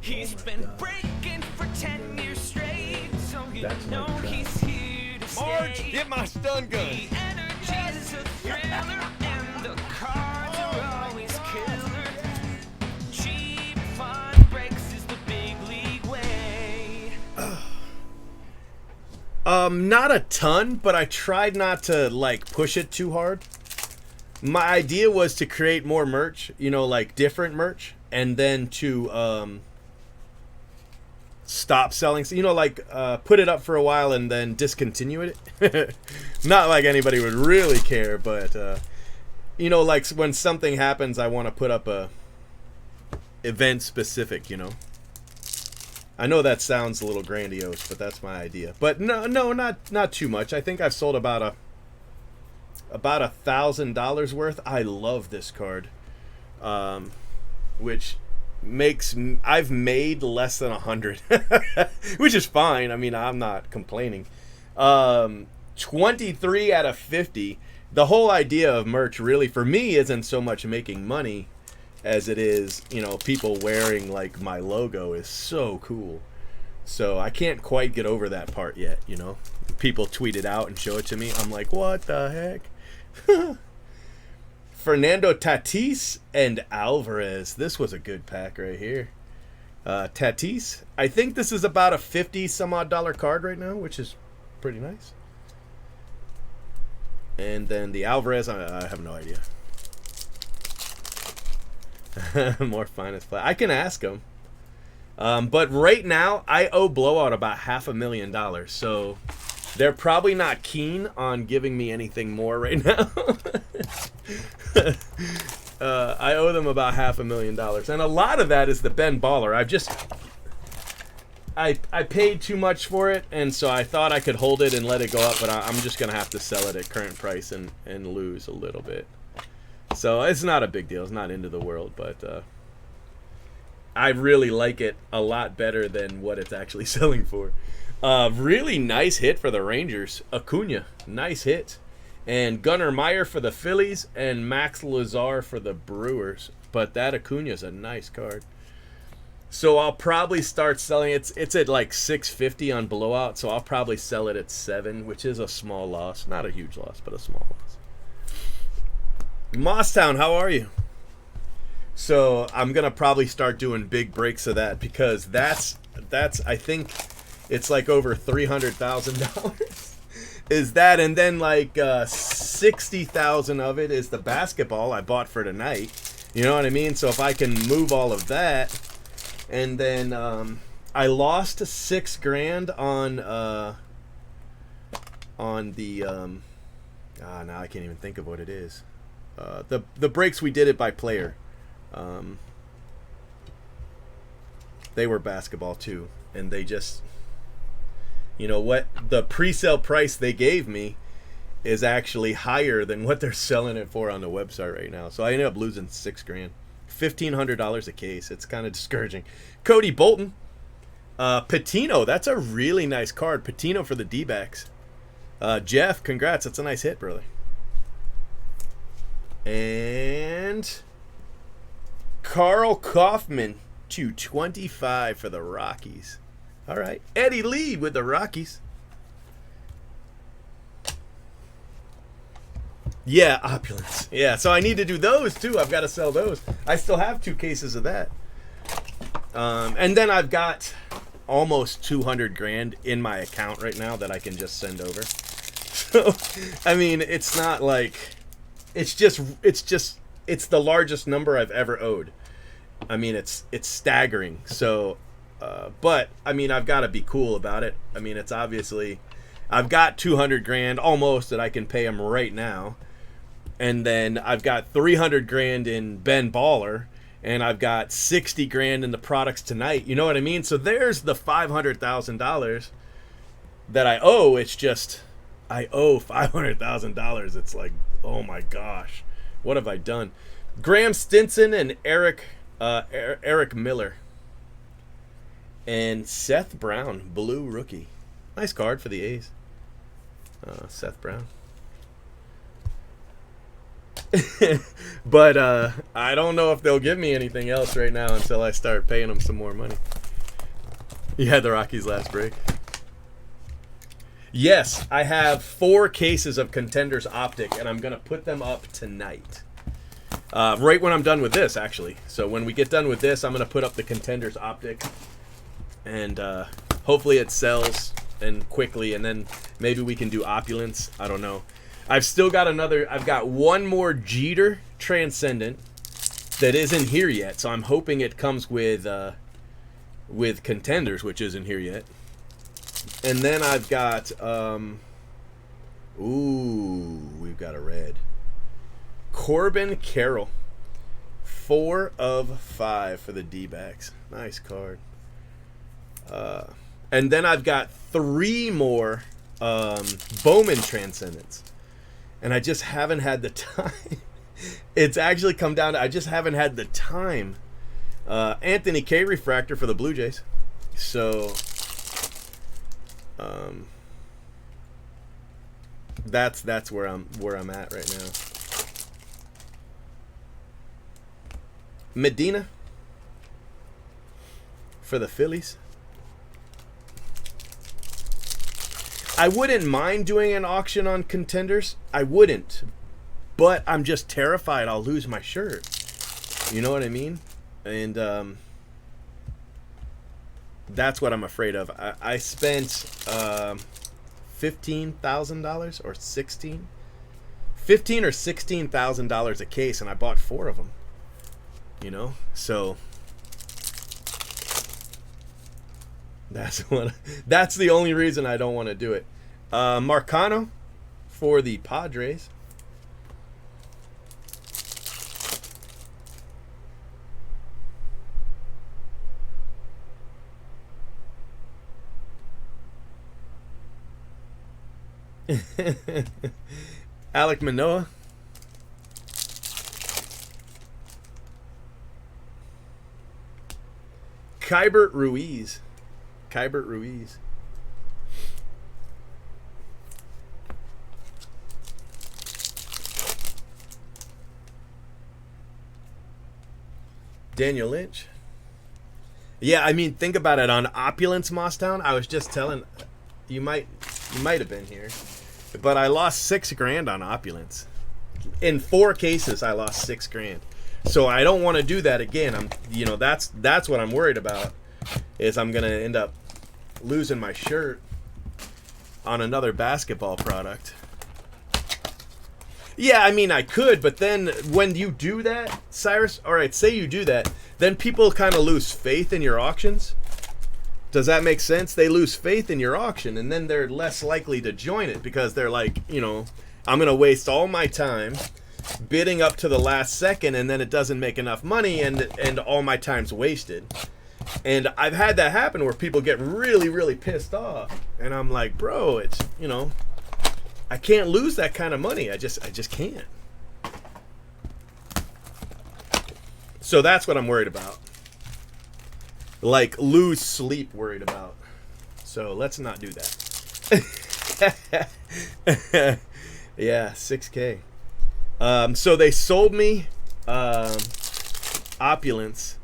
He's been breaking for 10 years straight, so you That's know my trap. he's here to Marge, stay. get my stun gun. The energy's a thriller, and the cards are always killer. Cheap fun breaks is the big league way. Not a ton, but I tried not to like push it too hard. My idea was to create more merch, you know, like different merch, and then to stop selling, you know, like put it up for a while and then discontinue it. Not like anybody would really care, but you know, like when something happens, I want to put up a event specific, you know. I know that sounds a little grandiose, but that's my idea. But no, not too much. I think I've sold about $1,000 worth. I love this card, which makes I've made less than 100, which is fine. I mean, I'm not complaining. 23 out of 50. The whole idea of merch really for me isn't so much making money as it is, you know, people wearing like my logo is so cool. So I can't quite get over that part yet, you know. People tweet it out and show it to me. I'm like, what the heck? Fernando Tatis and Alvarez. This was a good pack right here. Tatis. I think this is about a 50 some odd dollar card right now, which is pretty nice. And then the Alvarez, I have no idea. More finest play. I can ask him. But right now, I owe Blowout about $500,000. So they're probably not keen on giving me anything more right now. I owe them about $500,000. And a lot of that is the Ben Baller. I paid too much for it, and so I thought I could hold it and let it go up, but I'm just going to have to sell it at current price and lose a little bit. So it's not a big deal. It's not end of the world, but I really like it a lot better than what it's actually selling for. Really nice hit for the Rangers. Acuna, nice hit. And Gunnar Meyer for the Phillies and Max Lazar for the Brewers. But that Acuna's a nice card. So I'll probably start selling it. It's at like $650 on Blowout, so I'll probably sell it at $7, which is a small loss. Not a huge loss, but a small loss. Mosstown, how are you? So I'm gonna probably start doing big breaks of that because that's I think it's like over $300,000 is that, and then like 60,000 of it is the basketball I bought for tonight. You know what I mean? So if I can move all of that, and then I lost $6,000 on the now I can't even think of what it is. The breaks we did it by player. They were basketball too, and they just, you know what, the pre-sale price they gave me is actually higher than what they're selling it for on the website right now. So I ended up losing $6,000, $1,500 a case. It's kind of discouraging. Cody Bolton, Patino. That's a really nice card. Patino for the D-backs. Jeff, congrats. That's a nice hit, brother. And Carl Kaufman, 225 for the Rockies. All right. Eddie Lee with the Rockies. Yeah, opulence. Yeah, so I need to do those too. I've got to sell those. I still have 2 cases of that. And then I've got almost 200 grand in my account right now that I can just send over. So, I mean, it's not like, it's the largest number I've ever owed. I mean, it's staggering. So, but I mean, I've got to be cool about it. I mean, it's obviously, I've got 200 grand almost that I can pay him right now. And then I've got 300 grand in Ben Baller, and I've got 60 grand in the products tonight. You know what I mean? So there's the $500,000 that I owe. It's just, I owe $500,000. It's like, oh my gosh, what have I done? Graham Stinson and Eric Miller. And Seth Brown, blue rookie. Nice card for the A's. Seth Brown. But I don't know if they'll give me anything else right now until I start paying them some more money. You had the Rockies last break. Yes, I have 4 cases of Contenders Optic, and I'm going to put them up tonight. Right when I'm done with this, actually. So when we get done with this, I'm going to put up the Contenders Optic. And hopefully it sells and quickly, and then maybe we can do Opulence. I don't know. I've got one more Jeter Transcendent that isn't here yet, so I'm hoping it comes with Contenders, which isn't here yet. And then I've got we've got a red. Corbin Carroll. 4 of 5 for the D-backs. Nice card. And then I've got 3 more Bowman Transcendents. And I just haven't had the time. It's actually come down to I just haven't had the time. Anthony K. Refractor for the Blue Jays. So that's where I'm at right now. Medina for the Phillies. I wouldn't mind doing an auction on Contenders. I wouldn't. But I'm just terrified I'll lose my shirt. You know what I mean? And that's what I'm afraid of. I spent $15,000 or $15,000 or $16,000 a case, and I bought 4 of them. You know, so that's the only reason I don't want to do it. Marcano for the Padres. Alek Manoah. Keibert Ruiz. Daniel Lynch. Yeah, I mean, think about it. On Opulence Mosstown, I was just telling you might have been here, but I lost $6,000 on Opulence. In 4 cases, I lost $6,000. So I don't want to do that again. That's what I'm worried about. Is I'm gonna end up losing my shirt on another basketball product. Yeah, I mean, I could, but then when you do that, Cyrus, all right, say you do that, then people kind of lose faith in your auctions. Does that make sense? They lose faith in your auction, and then they're less likely to join it because they're like, I'm going to waste all my time bidding up to the last second, and then it doesn't make enough money, and all my time's wasted. And I've had that happen where people get really, really pissed off, and I'm like, bro, it's, I can't lose that kind of money. I just can't. So that's what I'm worried about. Like, lose sleep worried about. So let's not do that. Yeah, $6,000. So they sold me Opulence,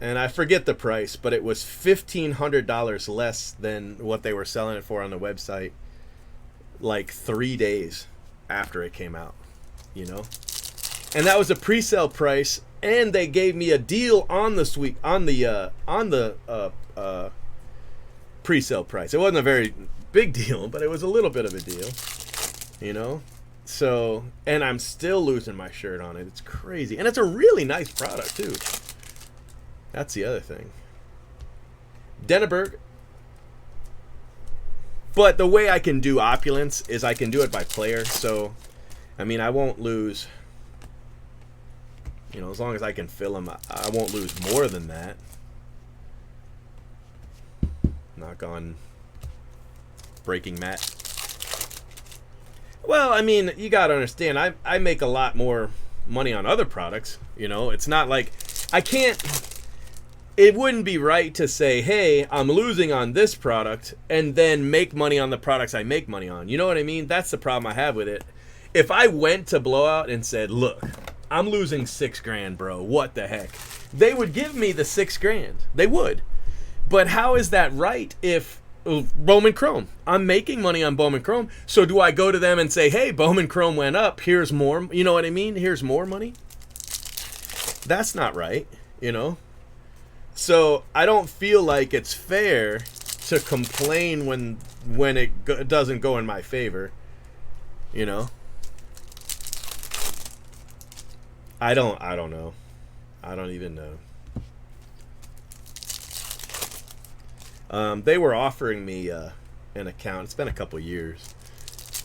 and I forget the price, but it was $1,500 less than what they were selling it for on the website, like 3 days after it came out, And that was a pre-sale price, and they gave me a deal on the pre-sale price. It wasn't a very big deal, but it was a little bit of a deal, So, and I'm still losing my shirt on it. It's crazy. And it's a really nice product, too. That's the other thing. Denneberg. But the way I can do Opulence is I can do it by player. So, I mean, I won't lose, as long as I can fill them, I won't lose more than that. Knock on Breaking Matt. Well, I mean, you got to understand, I make a lot more money on other products, It's not like I can't. It wouldn't be right to say, hey, I'm losing on this product and then make money on the products I make money on. You know what I mean? That's the problem I have with it. if I went to Blowout and said, look, I'm losing $6,000, bro, what the heck? They would give me the $6,000. They would. But how is that right if Bowman Chrome, I'm making money on Bowman Chrome, so do I go to them and say, hey, Bowman Chrome went up, here's more, you know what I mean? Here's more money? That's not right, you know? So I don't feel like it's fair to complain when it doesn't go in my favor, you know? I don't know. I don't even know. They were offering me an account. It's been a couple years,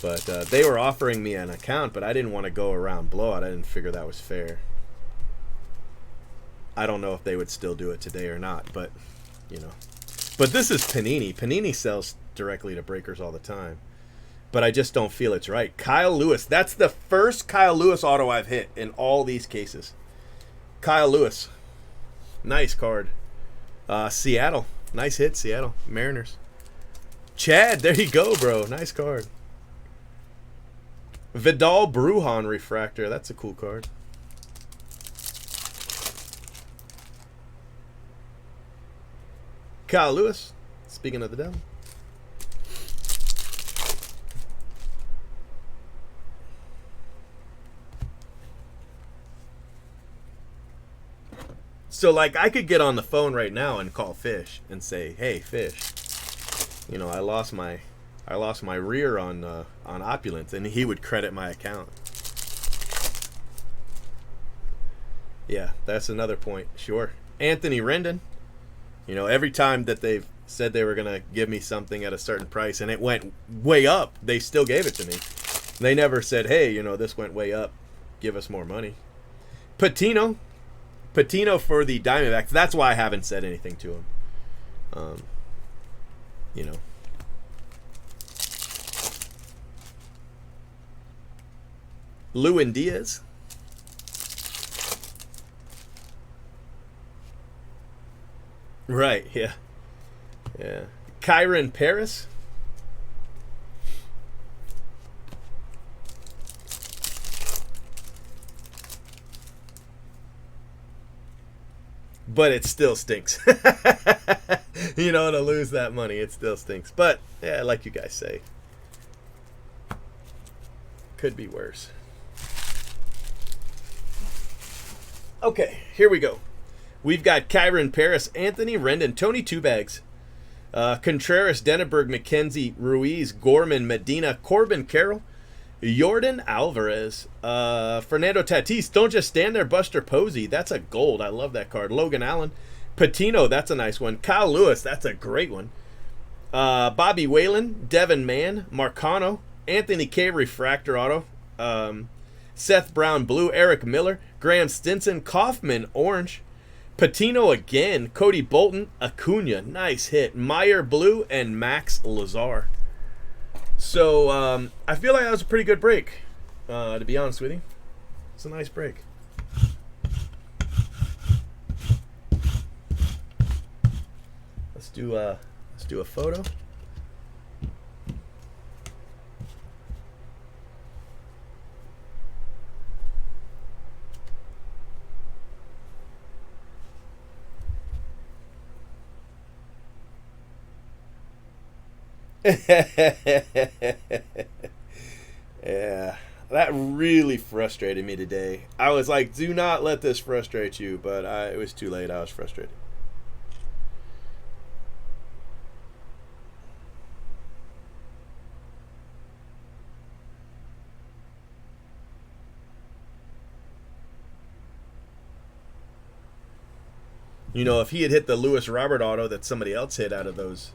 but they were offering me an account, but I didn't want to go around Blowout. I didn't figure that was fair. I don't know if they would still do it today or not, but you know. But this is Panini. Panini sells directly to breakers all the time, but I just don't feel it's right. Kyle Lewis. That's the first Kyle Lewis auto I've hit in all these cases. Kyle Lewis. Nice card. Seattle. Nice hit, Seattle. Mariners. Chad, there you go, bro. Nice card. Vidal Brujan refractor. That's a cool card. Kyle Lewis. Speaking of the devil. So, like, I could get on the phone right now and call Fish and say, "Hey, Fish, you know, I lost my rear on Opulence," and he would credit my account. Yeah, that's another point. Sure, Anthony Rendon. You know, every time that they've said they were gonna give me something at a certain price and it went way up, they still gave it to me. They never said, "Hey, you know, this went way up. Give us more money." Patino for the Diamondbacks. That's why I haven't said anything to him. You know. Lewin Diaz. Right, yeah. Yeah. Kyron Paris. But it still stinks. You know, to lose that money, it still stinks. But, yeah, like you guys say, could be worse. Okay, here we go. We've got Kyron Paris, Anthony Rendon, Tony Two Bags, Contreras, Denneberg, McKenzie, Ruiz, Gorman, Medina, Corbin Carroll, Jordan Alvarez, Fernando Tatis. Don't just stand there, Buster Posey. That's a gold. I love that card. Logan Allen, Patino. That's a nice one. Kyle Lewis. That's a great one. Bobby Whalen, Devin Mann, Marcano, Anthony K. Refractor Auto, Seth Brown Blue, Eric Miller, Graham Stinson, Kaufman Orange, Patino again, Cody Bolton, Acuna. Nice hit. Meyer Blue, and Max Lazar. So, I feel like that was a pretty good break, to be honest with you. It's a nice break. Let's do a photo. Yeah, that really frustrated me today. I was like, do not let this frustrate you, but it was too late. I was frustrated. You know, if he had hit the Lewis Robert auto that somebody else hit out of those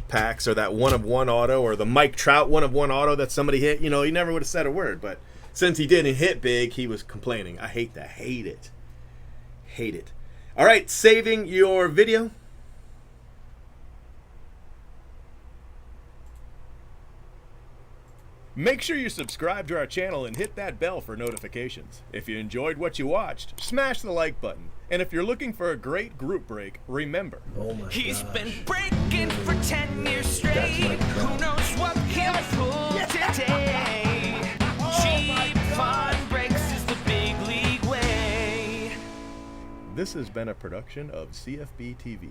packs, or that one-of-one auto, or the Mike Trout one-of-one auto that somebody hit, you know, he never would have said a word. But since he didn't hit big, he was complaining. I hate that. Hate it. Hate it. All right, saving your video. Make sure you subscribe to our channel and hit that bell for notifications. If you enjoyed what you watched, smash the like button. And if you're looking for a great group break, remember, He's been breaking for 10 years straight. Who knows what he'll pull today? This has been a production of CFB TV.